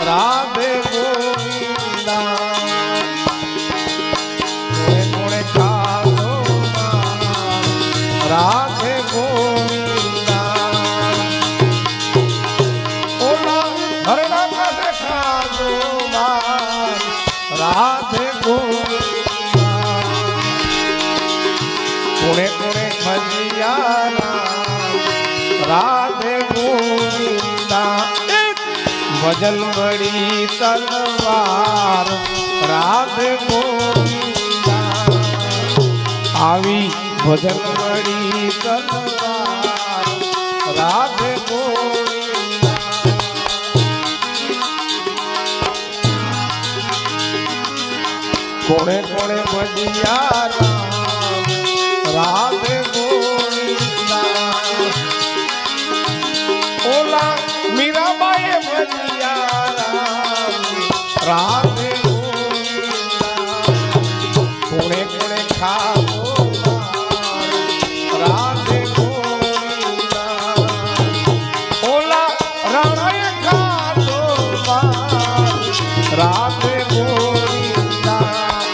રાધે ગોવિંદા કોણે ખાધો રાધે ગોવિંદા ઓલા હરણા કાઢે ખાધો રાધે ગોવિંદા કોણે કોણે ભજિયા રાધે ગોવિંદા ભજન બડી તલવાર રાધે ગોવિંદા આવી ભજન બડી તલવાર રાધે ગોવિંદા કોણે કોણે ભજિયા રાધે ગોવિંદા ઓલા મીરાબાઈએ ભજિયા રાધે ગોવિંદા કોણે કોણે ખાધો રાધે ગોવિંદા ઓલા રાણાએ ખાધો રાધે ગોવિંદા